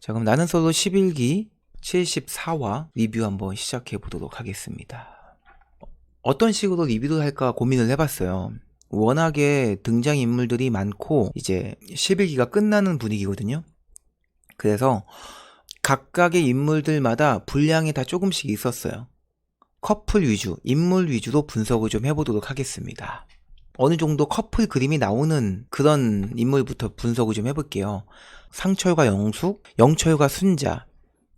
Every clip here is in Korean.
자, 그럼 나는 솔로 11기 74화 리뷰 한번 시작해 보도록 하겠습니다. 어떤 식으로 리뷰를 할까 고민을 해봤어요. 워낙에 등장인물들이 많고 이제 11기가 끝나는 분위기거든요. 그래서 각각의 인물들마다 분량이 다 조금씩 있었어요. 커플 위주, 인물 위주로 분석을 좀 해보도록 하겠습니다. 어느 정도 커플 그림이 나오는 그런 인물부터 분석을 좀 해볼게요. 상철과 영숙, 영철과 순자,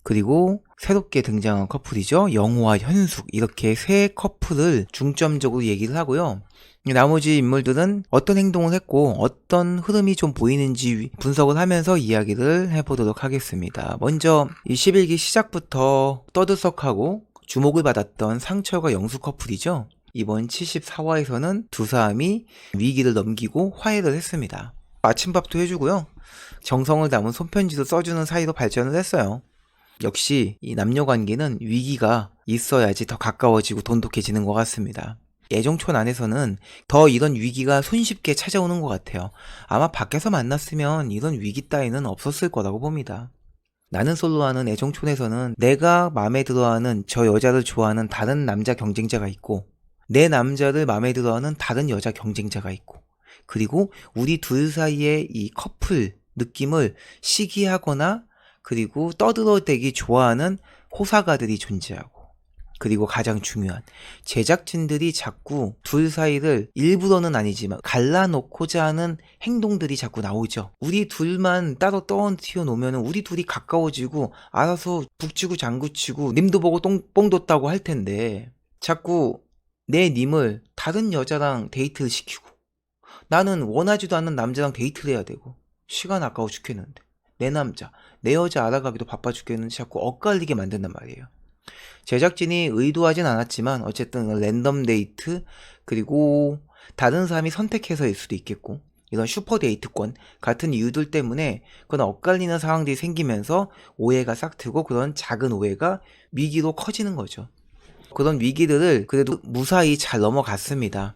그리고 새롭게 등장한 커플이죠. 영호와 현숙, 이렇게 세 커플을 중점적으로 얘기를 하고요. 나머지 인물들은 어떤 행동을 했고 어떤 흐름이 좀 보이는지 분석을 하면서 이야기를 해보도록 하겠습니다. 먼저 이 11기 시작부터 떠들썩하고 주목을 받았던 상철과 영숙 커플이죠. 이번 74화에서는 두 사람이 위기를 넘기고 화해를 했습니다. 아침밥도 해주고요. 정성을 담은 손편지도 써주는 사이로 발전을 했어요. 역시 이 남녀관계는 위기가 있어야지 더 가까워지고 돈독해지는 것 같습니다. 애정촌 안에서는 더 이런 위기가 손쉽게 찾아오는 것 같아요. 아마 밖에서 만났으면 이런 위기 따위는 없었을 거라고 봅니다. 나는 솔로하는 애정촌에서는 내가 마음에 들어하는 저 여자를 좋아하는 다른 남자 경쟁자가 있고 내 남자를 마음에 들어하는 다른 여자 경쟁자가 있고 그리고 우리 둘 사이의 이 커플 느낌을 시기하거나 그리고 떠들어대기 좋아하는 호사가들이 존재하고 그리고 가장 중요한 제작진들이 자꾸 둘 사이를 일부러는 아니지만 갈라놓고자 하는 행동들이 자꾸 나오죠. 우리 둘만 따로 떠튀어 놓으면 우리 둘이 가까워지고 알아서 북치고 장구치고 님도 보고 뽕 뒀다고 할 텐데 자꾸 내 님을 다른 여자랑 데이트를 시키고 나는 원하지도 않는 남자랑 데이트를 해야 되고 시간 아까워 죽겠는데 내 남자, 내 여자 알아가기도 바빠 죽겠는데 자꾸 엇갈리게 만든단 말이에요. 제작진이 의도하진 않았지만 어쨌든 랜덤 데이트 그리고 다른 사람이 선택해서일 수도 있겠고 이런 슈퍼 데이트권 같은 이유들 때문에 그런 엇갈리는 상황들이 생기면서 오해가 싹트고 그런 작은 오해가 위기로 커지는 거죠. 그런 위기들을 그래도 무사히 잘 넘어갔습니다.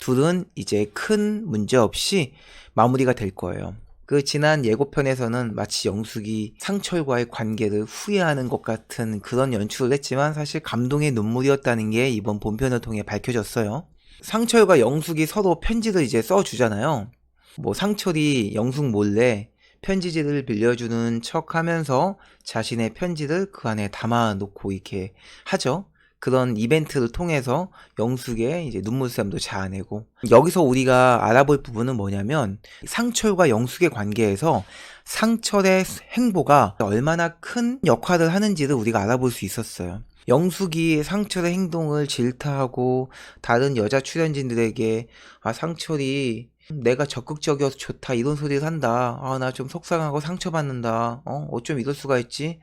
둘은 이제 큰 문제 없이 마무리가 될 거예요. 그 지난 예고편에서는 마치 영숙이 상철과의 관계를 후회하는 것 같은 그런 연출을 했지만 사실 감동의 눈물이었다는 게 이번 본편을 통해 밝혀졌어요. 상철과 영숙이 서로 편지를 이제 써주잖아요. 뭐 상철이 영숙 몰래 편지지를 빌려주는 척 하면서 자신의 편지를 그 안에 담아놓고 이렇게 하죠. 그런 이벤트를 통해서 영숙의 이제 눈물샘도 자아내고 여기서 우리가 알아볼 부분은 뭐냐면 상철과 영숙의 관계에서 상철의 행보가 얼마나 큰 역할을 하는지를 우리가 알아볼 수 있었어요. 영숙이 상철의 행동을 질타하고 다른 여자 출연진들에게 상철이 내가 적극적이어서 좋다 이런 소리를 한다. 나 좀 속상하고 상처받는다. 어쩜 이럴 수가 있지?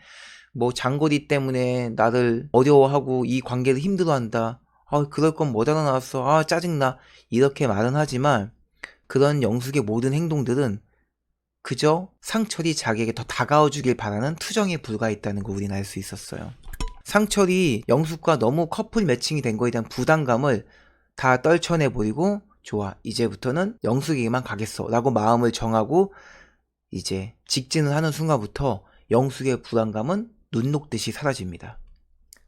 뭐 장거리 때문에 나를 어려워하고 이 관계를 힘들어한다. 그럴 건 뭐 하러 나왔어. 짜증나. 이렇게 말은 하지만 그런 영숙의 모든 행동들은 그저 상철이 자기에게 더 다가와주길 바라는 투정에 불과했다는 거 우리는 알 수 있었어요. 상철이 영숙과 너무 커플 매칭이 된 거에 대한 부담감을 다 떨쳐내버리고 좋아 이제부터는 영숙에게만 가겠어 라고 마음을 정하고 이제 직진을 하는 순간부터 영숙의 불안감은 눈 녹듯이 사라집니다.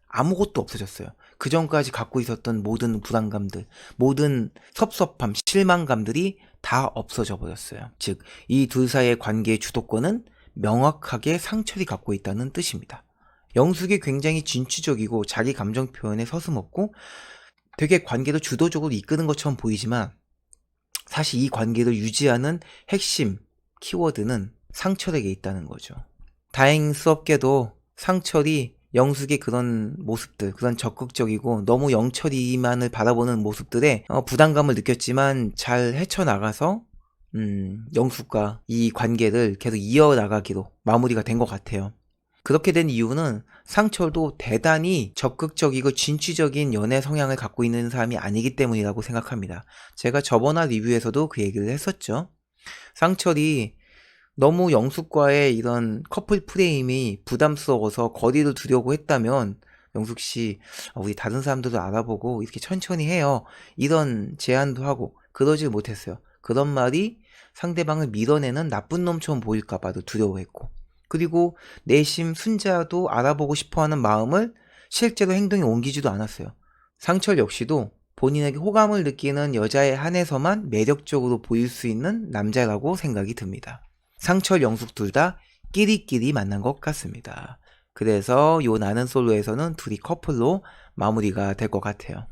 아무것도 없어졌어요. 그 전까지 갖고 있었던 모든 불안감들, 모든 섭섭함, 실망감들이 다 없어져 버렸어요. 즉, 이 둘 사이의 관계의 주도권은 명확하게 상철이 갖고 있다는 뜻입니다. 영숙이 굉장히 진취적이고 자기 감정 표현에 서슴없고 되게 관계를 주도적으로 이끄는 것처럼 보이지만 사실 이 관계를 유지하는 핵심 키워드는 상철에게 있다는 거죠. 다행스럽게도 상철이 영숙의 그런 모습들, 그런 적극적이고 너무 영철이만을 바라보는 모습들에 부담감을 느꼈지만 잘 헤쳐나가서 영숙과 이 관계를 계속 이어나가기로 마무리가 된 것 같아요. 그렇게 된 이유는 상철도 대단히 적극적이고 진취적인 연애 성향을 갖고 있는 사람이 아니기 때문이라고 생각합니다. 제가 저번화 리뷰에서도 그 얘기를 했었죠. 상철이 너무 영숙과의 이런 커플 프레임이 부담스러워서 거리를 두려고 했다면 영숙씨 우리 다른 사람들도 알아보고 이렇게 천천히 해요. 이런 제안도 하고 그러질 못했어요. 그런 말이 상대방을 밀어내는 나쁜 놈처럼 보일까봐도 두려워했고 그리고 내심 순자도 알아보고 싶어하는 마음을 실제로 행동에 옮기지도 않았어요. 상철 역시도 본인에게 호감을 느끼는 여자에 한해서만 매력적으로 보일 수 있는 남자라고 생각이 듭니다. 상철, 영숙 둘 다 끼리끼리 만난 것 같습니다. 그래서 요 나는 솔로에서는 둘이 커플로 마무리가 될 것 같아요.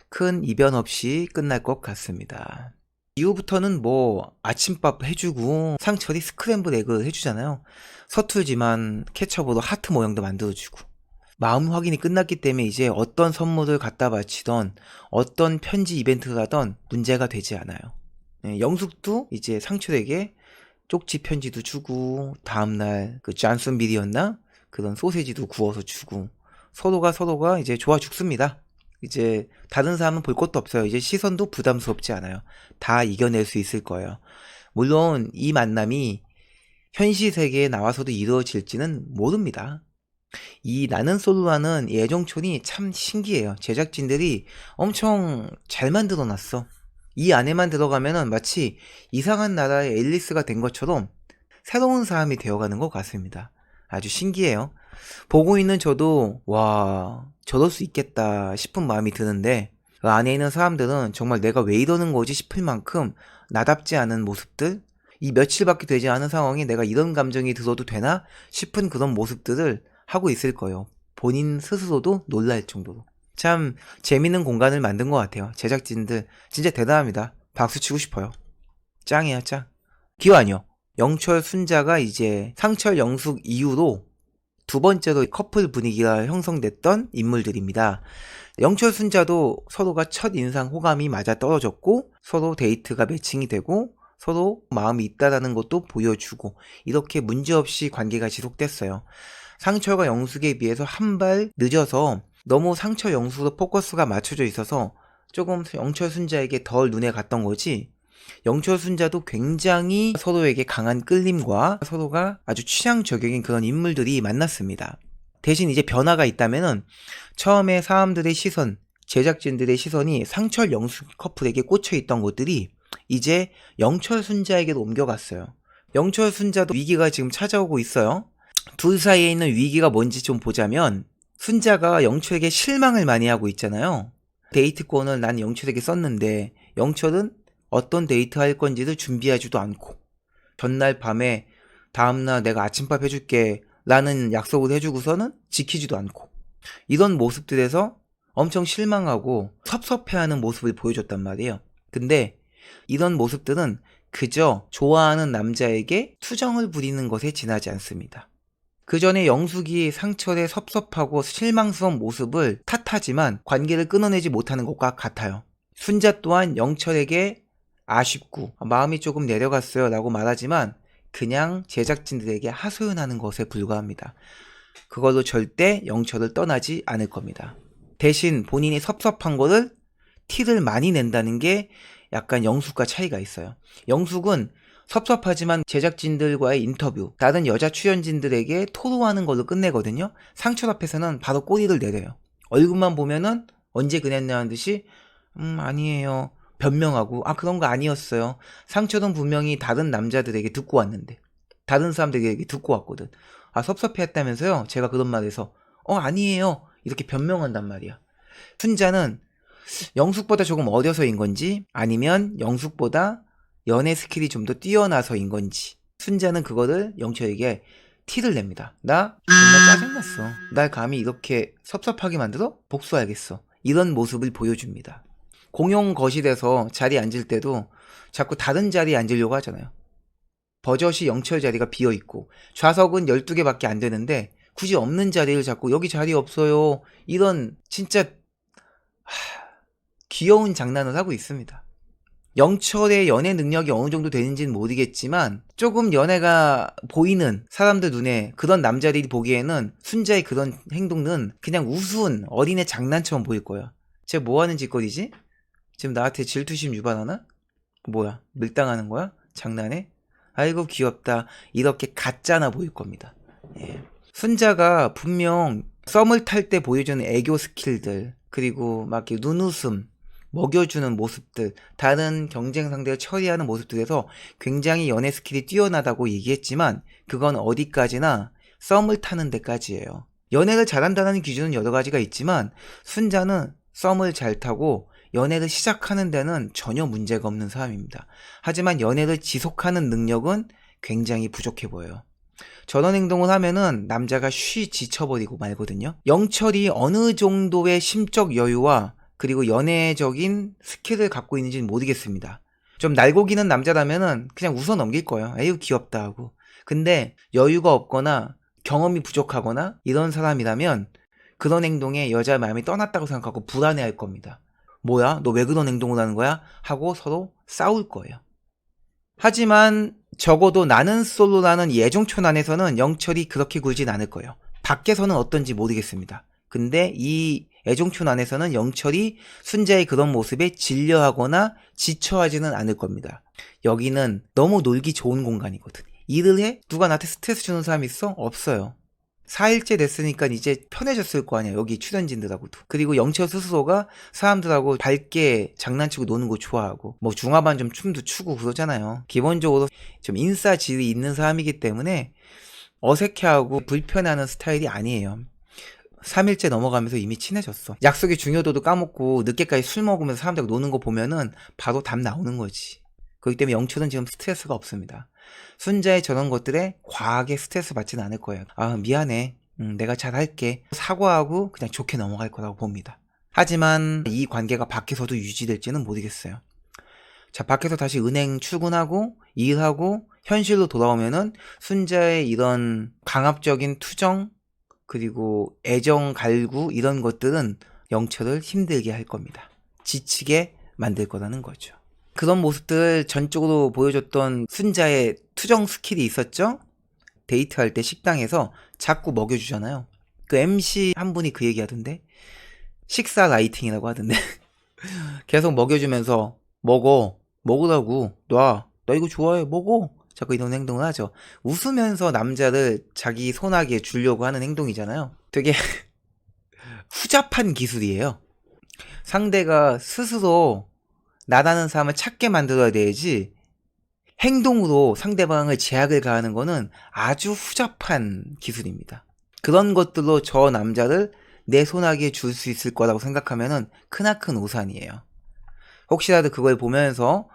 큰 이변 없이 끝날 것 같습니다. 이후부터는 뭐 아침밥 해주고 상철이 스크램블 에그 해주잖아요. 서툴지만 케첩으로 하트 모양도 만들어주고, 마음 확인이 끝났기 때문에 이제 어떤 선물을 갖다 바치던 어떤 편지 이벤트를 하던 문제가 되지 않아요. 영숙도 이제 상철에게 쪽지 편지도 주고, 다음날 그 잔슨빌이었나? 그런 소세지도 구워서 주고, 서로가 이제 좋아 죽습니다. 이제 다른 사람은 볼 것도 없어요. 이제 시선도 부담스럽지 않아요. 다 이겨낼 수 있을 거예요. 물론 이 만남이 현실 세계에 나와서도 이루어질지는 모릅니다. 이 나는 솔로라는 애정촌이 참 신기해요. 제작진들이 엄청 잘 만들어 놨어. 이 안에만 들어가면은 마치 이상한 나라의 앨리스가 된 것처럼 새로운 사람이 되어가는 것 같습니다. 아주 신기해요. 보고 있는 저도 와, 저럴 수 있겠다 싶은 마음이 드는데, 그 안에 있는 사람들은 정말 내가 왜 이러는 거지 싶을 만큼 나답지 않은 모습들, 이 며칠밖에 되지 않은 상황에 내가 이런 감정이 들어도 되나 싶은 그런 모습들을 하고 있을 거예요. 본인 스스로도 놀랄 정도로. 참 재밌는 공간을 만든 것 같아요. 제작진들 진짜 대단합니다. 박수 치고 싶어요. 짱이야 짱. 기완이요. 영철 순자가 이제 상철 영숙 이후로 두 번째로 커플 분위기가 형성됐던 인물들입니다. 영철 순자도 서로가 첫 인상 호감이 맞아 떨어졌고, 서로 데이트가 매칭이 되고, 서로 마음이 있다라는 것도 보여주고, 이렇게 문제없이 관계가 지속됐어요. 상철과 영숙에 비해서 한 발 늦어서 너무 상철 영숙으로 포커스가 맞춰져 있어서 조금 영철 순자에게 덜 눈에 갔던 거지, 영철 순자도 굉장히 서로에게 강한 끌림과 서로가 아주 취향저격인 그런 인물들이 만났습니다. 대신 이제 변화가 있다면은, 처음에 사람들의 시선, 제작진들의 시선이 상철 영숙 커플에게 꽂혀 있던 것들이 이제 영철 순자에게로 옮겨갔어요. 영철 순자도 위기가 지금 찾아오고 있어요. 둘 사이에 있는 위기가 뭔지 좀 보자면, 순자가 영철에게 실망을 많이 하고 있잖아요. 데이트권을 난 영철에게 썼는데 영철은 어떤 데이트 할 건지를 준비하지도 않고, 전날 밤에 다음날 내가 아침밥 해줄게 라는 약속을 해주고서는 지키지도 않고, 이런 모습들에서 엄청 실망하고 섭섭해하는 모습을 보여줬단 말이에요. 근데 이런 모습들은 그저 좋아하는 남자에게 투정을 부리는 것에 지나지 않습니다. 그 전에 영숙이 상철의 섭섭하고 실망스러운 모습을 탓하지만 관계를 끊어내지 못하는 것과 같아요. 순자 또한 영철에게 아쉽고 마음이 조금 내려갔어요 라고 말하지만 그냥 제작진들에게 하소연하는 것에 불과합니다. 그걸로 절대 영철을 떠나지 않을 겁니다. 대신 본인이 섭섭한 거를 티를 많이 낸다는 게 약간 영숙과 차이가 있어요. 영숙은 섭섭하지만 제작진들과의 인터뷰, 다른 여자 출연진들에게 토로하는 걸로 끝내거든요. 상철 앞에서는 바로 꼬리를 내려요. 얼굴만 보면은 언제 그랬냐는 듯이 아니에요, 변명하고, 그런 거 아니었어요. 상철은 분명히 다른 남자들에게 듣고 왔는데, 다른 사람들에게 듣고 왔거든. 섭섭해했다면서요? 제가 그런 말에서 아니에요 이렇게 변명한단 말이야. 순자는 영숙보다 조금 어려서인 건지, 아니면 영숙보다 연애 스킬이 좀 더 뛰어나서인 건지, 순자는 그거를 영철에게 티를 냅니다. 나 정말 짜증났어. 날 감히 이렇게 섭섭하게 만들어? 복수하겠어. 이런 모습을 보여줍니다. 공용 거실에서 자리에 앉을 때도 자꾸 다른 자리에 앉으려고 하잖아요. 버젓이 영철 자리가 비어있고 좌석은 12개밖에 안 되는데 굳이 없는 자리를 자꾸 여기 자리 없어요, 이런 진짜 귀여운 장난을 하고 있습니다. 영철의 연애 능력이 어느 정도 되는지는 모르겠지만 조금 연애가 보이는 사람들 눈에, 그런 남자들이 보기에는 순자의 그런 행동은 그냥 우스운 어린애 장난처럼 보일 거야. 쟤 뭐하는 짓거리지? 지금 나한테 질투심 유발하나? 뭐야, 밀당하는 거야? 장난해? 아이고 귀엽다, 이렇게 가짜나 보일 겁니다. 예. 순자가 분명 썸을 탈 때 보여주는 애교 스킬들, 그리고 막 이렇게 눈웃음, 먹여주는 모습들, 다른 경쟁 상대를 처리하는 모습들에서 굉장히 연애 스킬이 뛰어나다고 얘기했지만 그건 어디까지나 썸을 타는 데까지예요. 연애를 잘한다는 기준은 여러 가지가 있지만 순자는 썸을 잘 타고 연애를 시작하는 데는 전혀 문제가 없는 사람입니다. 하지만 연애를 지속하는 능력은 굉장히 부족해 보여요. 저런 행동을 하면은 남자가 쉬 지쳐버리고 말거든요. 영철이 어느 정도의 심적 여유와 그리고 연애적인 스킬을 갖고 있는지는 모르겠습니다. 좀 날고기는 남자라면은 그냥 웃어 넘길 거예요. 에휴 귀엽다 하고. 근데 여유가 없거나 경험이 부족하거나 이런 사람이라면 그런 행동에 여자의 마음이 떠났다고 생각하고 불안해할 겁니다. 뭐야? 너 왜 그런 행동을 하는 거야? 하고 서로 싸울 거예요. 하지만 적어도 나는 솔로라는 예정촌 안에서는 영철이 그렇게 굴진 않을 거예요. 밖에서는 어떤지 모르겠습니다. 근데 이 애정촌 안에서는 영철이 순자의 그런 모습에 질려하거나 지쳐하지는 않을 겁니다. 여기는 너무 놀기 좋은 공간이거든. 일을 해? 누가 나한테 스트레스 주는 사람 있어? 없어요. 4일째 됐으니까 이제 편해졌을 거 아니야. 여기 출연진들하고도. 그리고 영철 스스로가 사람들하고 밝게 장난치고 노는 거 좋아하고 뭐 중화반 좀 춤도 추고 그러잖아요. 기본적으로 좀 인싸질이 있는 사람이기 때문에 어색해하고 불편해하는 스타일이 아니에요. 3일째 넘어가면서 이미 친해졌어. 약속의 중요도도 까먹고 늦게까지 술 먹으면서 사람들하고 노는 거 보면은 바로 답 나오는 거지. 그렇기 때문에 영철은 지금 스트레스가 없습니다. 순자의 저런 것들에 과하게 스트레스 받지는 않을 거예요. 아 미안해. 내가 잘할게. 사과하고 그냥 좋게 넘어갈 거라고 봅니다. 하지만 이 관계가 밖에서도 유지될지는 모르겠어요. 자, 밖에서 다시 은행 출근하고 일하고 현실로 돌아오면은 순자의 이런 강압적인 투정 그리고 애정 갈구 이런 것들은 영철을 힘들게 할 겁니다. 지치게 만들 거라는 거죠. 그런 모습들 전적으로 보여줬던 순자의 투정 스킬이 있었죠? 데이트할 때 식당에서 자꾸 먹여주잖아요. 그 MC 한 분이 그 얘기하던데 식사 라이팅이라고 하던데 계속 먹여주면서 먹으라고 놔 이거 좋아해 먹어 자꾸 이런 행동을 하죠. 웃으면서 남자를 자기 손아귀에 주려고 하는 행동이잖아요. 되게 후잡한 기술이에요. 상대가 스스로 나라는 사람을 찾게 만들어야 되지 행동으로 상대방을 제약을 가하는 거는 아주 후잡한 기술입니다. 그런 것들로 저 남자를 내 손아귀에 줄 수 있을 거라고 생각하면은 크나큰 오산이에요. 혹시라도 그걸 보면서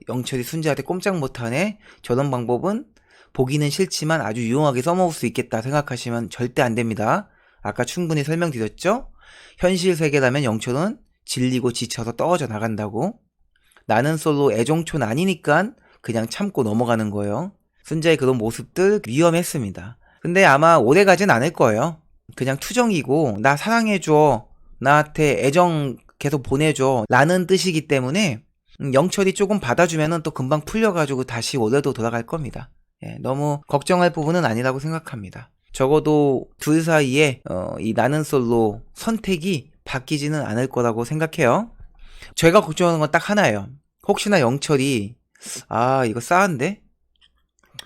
영철이 순자한테 꼼짝 못하네 저런 방법은 보기는 싫지만 아주 유용하게 써먹을 수 있겠다 생각하시면 절대 안 됩니다. 아까 충분히 설명드렸죠? 현실 세계라면 영철은 질리고 지쳐서 떨어져 나간다고. 나는 솔로 애정촌 아니니까 그냥 참고 넘어가는 거예요. 순자의 그런 모습들 위험했습니다. 근데 아마 오래 가진 않을 거예요. 그냥 투정이고 나 사랑해줘 나한테 애정 계속 보내줘 라는 뜻이기 때문에 영철이 조금 받아주면은 또 금방 풀려가지고 다시 원래도 돌아갈 겁니다. 예, 너무 걱정할 부분은 아니라고 생각합니다. 적어도 둘 사이에 이 나는 솔로 선택이 바뀌지는 않을 거라고 생각해요. 제가 걱정하는 건 딱 하나예요. 혹시나 영철이 이거 싸한데?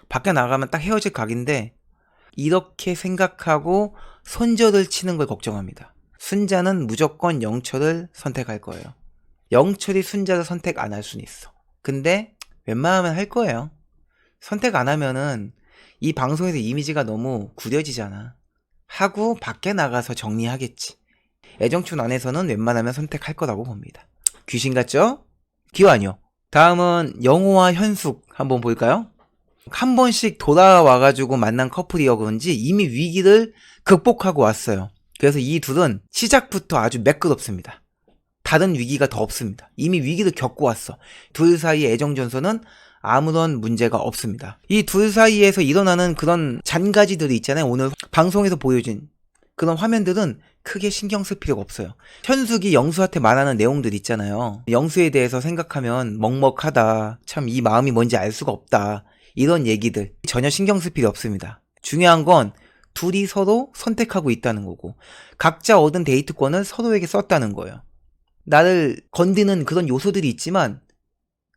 밖에 나가면 딱 헤어질 각인데 이렇게 생각하고 손절을 치는 걸 걱정합니다. 순자는 무조건 영철을 선택할 거예요. 영철이 순자를 선택 안 할 수는 있어. 근데 웬만하면 할 거예요. 선택 안 하면은 이 방송에서 이미지가 너무 구려지잖아. 하고 밖에 나가서 정리하겠지. 애정촌 안에서는 웬만하면 선택할 거라고 봅니다. 귀신 같죠? 기완이요. 다음은 영호와 현숙 한번 볼까요? 한 번씩 돌아와가지고 만난 커플이어 그런지 이미 위기를 극복하고 왔어요. 그래서 이 둘은 시작부터 아주 매끄럽습니다. 다른 위기가 더 없습니다. 이미 위기를 겪고 왔어. 둘 사이의 애정전선은 아무런 문제가 없습니다. 이 둘 사이에서 일어나는 그런 잔가지들이 있잖아요. 오늘 방송에서 보여진 그런 화면들은 크게 신경 쓸 필요가 없어요. 현숙이 영수한테 말하는 내용들 있잖아요. 영수에 대해서 생각하면 먹먹하다. 참 이 마음이 뭔지 알 수가 없다. 이런 얘기들 전혀 신경 쓸 필요 없습니다. 중요한 건 둘이 서로 선택하고 있다는 거고 각자 얻은 데이트권을 서로에게 썼다는 거예요. 나를 건드는 그런 요소들이 있지만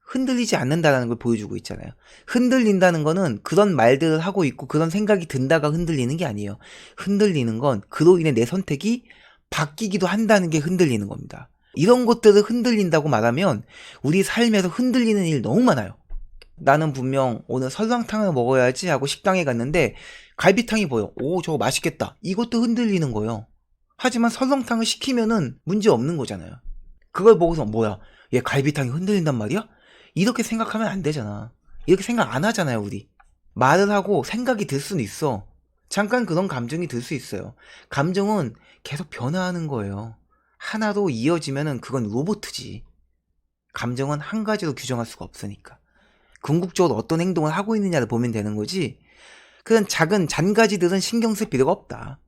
흔들리지 않는다는 걸 보여주고 있잖아요. 흔들린다는 거는 그런 말들을 하고 있고 그런 생각이 든다가 흔들리는 게 아니에요. 흔들리는 건 그로 인해 내 선택이 바뀌기도 한다는 게 흔들리는 겁니다. 이런 것들을 흔들린다고 말하면 우리 삶에서 흔들리는 일 너무 많아요. 나는 분명 오늘 설렁탕을 먹어야지 하고 식당에 갔는데 갈비탕이 보여. 오, 저거 맛있겠다. 이것도 흔들리는 거예요. 하지만 설렁탕을 시키면은 문제 없는 거잖아요. 그걸 보고서 뭐야, 얘 갈비탕이 흔들린단 말이야? 이렇게 생각하면 안 되잖아. 이렇게 생각 안 하잖아요, 우리. 말을 하고 생각이 들 수는 있어. 잠깐 그런 감정이 들 수 있어요. 감정은 계속 변화하는 거예요. 하나로 이어지면은 그건 로봇이지. 감정은 한 가지로 규정할 수가 없으니까. 궁극적으로 어떤 행동을 하고 있느냐를 보면 되는 거지, 그런 작은 잔가지들은 신경 쓸 필요가 없다.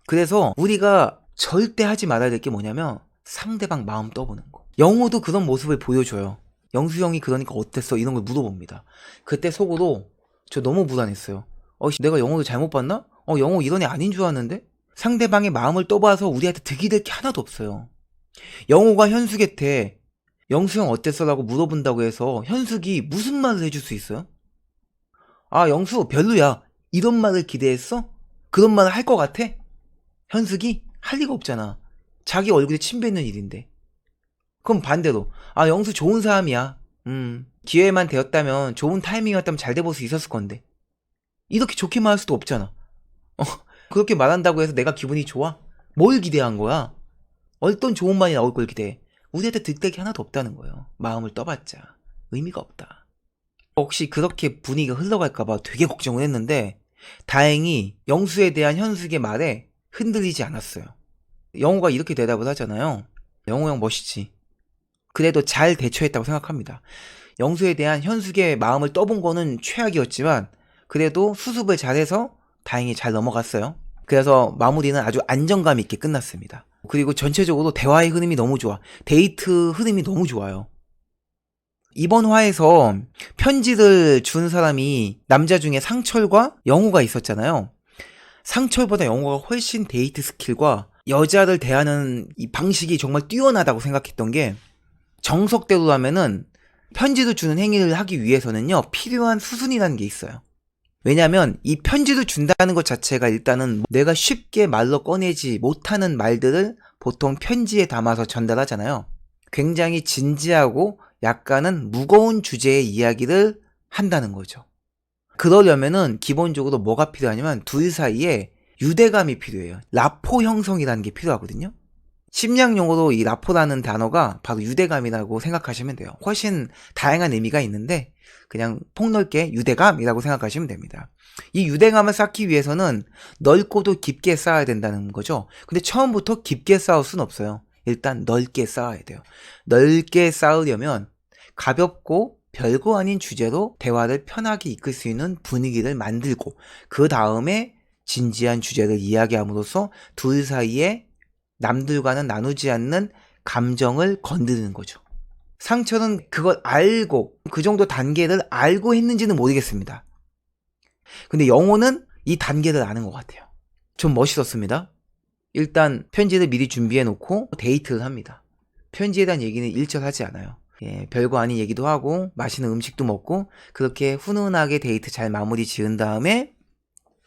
그래서 우리가 절대 하지 말아야 될 게 뭐냐면 상대방 마음 떠보는 거. 영호도 그런 모습을 보여줘요. 영수 형이 그러니까 어땠어? 이런 걸 물어봅니다. 그때 속으로 저 너무 불안했어요. 내가 영호를 잘못 봤나? 영호 이런 애 아닌 줄 알았는데? 상대방의 마음을 떠봐서 우리한테 득이 될 게 하나도 없어요. 영호가 현숙한테 영수 형 어땠어? 라고 물어본다고 해서 현숙이 무슨 말을 해줄 수 있어요? 아, 영수 별로야. 이런 말을 기대했어? 그런 말을 할 것 같아? 현숙이 할 리가 없잖아. 자기 얼굴에 침 뱉는 일인데. 그럼 반대로, 아, 영수 좋은 사람이야. 기회만 되었다면, 좋은 타이밍이었다면 잘 돼볼 수 있었을 건데. 이렇게 좋게 말할 수도 없잖아. 그렇게 말한다고 해서 내가 기분이 좋아? 뭘 기대한 거야? 어떤 좋은 말이 나올 걸 기대해. 우리한테 득될 게 하나도 없다는 거예요. 마음을 떠봤자 의미가 없다. 혹시 그렇게 분위기가 흘러갈까봐 되게 걱정을 했는데 다행히 영수에 대한 현숙의 말에 흔들리지 않았어요. 영호가 이렇게 대답을 하잖아요. 영호 형 멋있지. 그래도 잘 대처했다고 생각합니다. 영수에 대한 현숙의 마음을 떠본 거는 최악이었지만 그래도 수습을 잘해서 다행히 잘 넘어갔어요. 그래서 마무리는 아주 안정감 있게 끝났습니다. 그리고 전체적으로 대화의 흐름이 너무 좋아. 데이트 흐름이 너무 좋아요. 이번 화에서 편지를 준 사람이 남자 중에 상철과 영호가 있었잖아요. 상철보다 영호가 훨씬 데이트 스킬과 여자를 대하는 이 방식이 정말 뛰어나다고 생각했던 게, 정석대로라면은 편지를 주는 행위를 하기 위해서는요 필요한 수순이라는 게 있어요. 왜냐면 이 편지를 준다는 것 자체가 일단은 내가 쉽게 말로 꺼내지 못하는 말들을 보통 편지에 담아서 전달하잖아요. 굉장히 진지하고 약간은 무거운 주제의 이야기를 한다는 거죠. 그러려면은 기본적으로 뭐가 필요하냐면 둘 사이에 유대감이 필요해요. 라포 형성이라는 게 필요하거든요. 심리학 용어로 이 라포라는 단어가 바로 유대감이라고 생각하시면 돼요. 훨씬 다양한 의미가 있는데 그냥 폭넓게 유대감이라고 생각하시면 됩니다. 이 유대감을 쌓기 위해서는 넓고도 깊게 쌓아야 된다는 거죠. 근데 처음부터 깊게 쌓을 수는 없어요. 일단 넓게 쌓아야 돼요. 넓게 쌓으려면 가볍고 별거 아닌 주제로 대화를 편하게 이끌 수 있는 분위기를 만들고 그 다음에 진지한 주제를 이야기함으로써 둘 사이에 남들과는 나누지 않는 감정을 건드리는 거죠. 상철은 그걸 알고 그 정도 단계를 알고 했는지는 모르겠습니다. 근데 영호는 이 단계를 아는 것 같아요. 좀 멋있었습니다. 일단 편지를 미리 준비해 놓고 데이트를 합니다. 편지에 대한 얘기는 일절하지 않아요. 별거 아닌 얘기도 하고 맛있는 음식도 먹고 그렇게 훈훈하게 데이트 잘 마무리 지은 다음에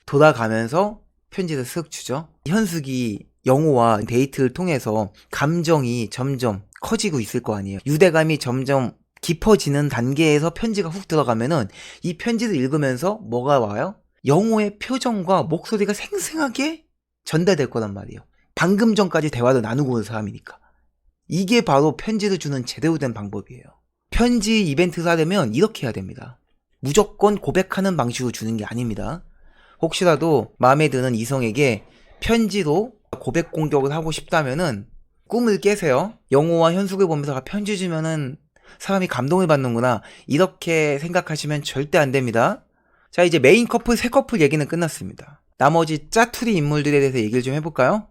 돌아가면서 편지를 쓱 주죠. 현숙이 영호와 데이트를 통해서 감정이 점점 커지고 있을 거 아니에요. 유대감이 점점 깊어지는 단계에서 편지가 훅 들어가면은 이 편지를 읽으면서 뭐가 와요? 영호의 표정과 목소리가 생생하게 전달될 거란 말이에요. 방금 전까지 대화를 나누고 온 사람이니까. 이게 바로 편지를 주는 제대로 된 방법이에요. 편지 이벤트를 하려면 이렇게 해야 됩니다. 무조건 고백하는 방식으로 주는 게 아닙니다. 혹시라도 마음에 드는 이성에게 편지로 고백 공격을 하고 싶다면은 꿈을 깨세요. 영호와 현숙을 보면서 편지 주면은 사람이 감동을 받는구나 이렇게 생각하시면 절대 안 됩니다. 자, 이제 메인 커플 3커플 얘기는 끝났습니다. 나머지 짜투리 인물들에 대해서 얘기를 좀 해볼까요?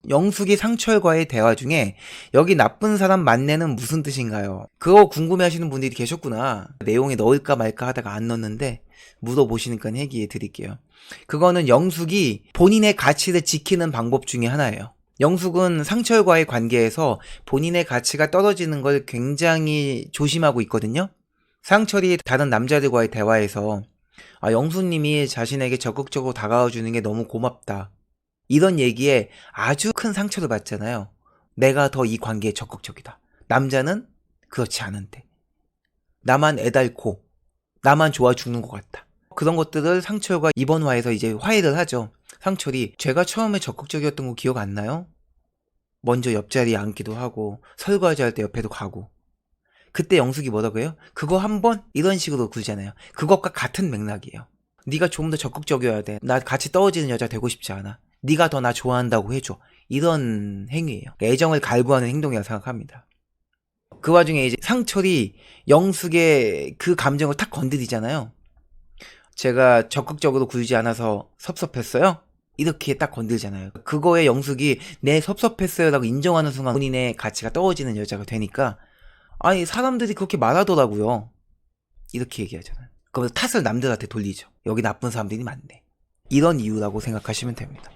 영숙이 상철과의 대화 중에 여기 나쁜 사람 만내는 무슨 뜻인가요? 그거 궁금해하시는 분들이 계셨구나. 내용에 넣을까 말까 하다가 안 넣었는데 물어보시니까 얘기해 드릴게요. 그거는 영숙이 본인의 가치를 지키는 방법 중에 하나예요. 영숙은 상철과의 관계에서 본인의 가치가 떨어지는 걸 굉장히 조심하고 있거든요. 상철이 다른 남자들과의 대화에서 영수님이 자신에게 적극적으로 다가와주는 게 너무 고맙다. 이런 얘기에 아주 큰 상처를 받잖아요. 내가 더 이 관계에 적극적이다. 남자는 그렇지 않은데. 나만 애달고 나만 좋아 죽는 것 같다. 그런 것들을 상철과 이번 화에서 이제 화해를 하죠. 상철이 제가 처음에 적극적이었던 거 기억 안 나요? 먼저 옆자리에 앉기도 하고 설거지 할 때 옆에도 가고. 그때 영숙이 뭐라고 해요? 그거 한번 이런 식으로 굴잖아요. 그것과 같은 맥락이에요. 네가 좀 더 적극적이어야 돼. 나 같이 떨어지는 여자 되고 싶지 않아. 네가 더 나 좋아한다고 해줘. 이런 행위예요. 애정을 갈구하는 행동이라고 생각합니다. 그 와중에 이제 상철이 영숙의 그 감정을 탁 건드리잖아요. 제가 적극적으로 굴지 않아서 섭섭했어요? 이렇게 딱 건들잖아요. 그거에 영숙이 내 섭섭했어요 라고 인정하는 순간 본인의 가치가 떨어지는 여자가 되니까 아니 사람들이 그렇게 말하더라고요. 이렇게 얘기하잖아요. 그러면서 탓을 남들한테 돌리죠. 여기 나쁜 사람들이 많네. 이런 이유라고 생각하시면 됩니다.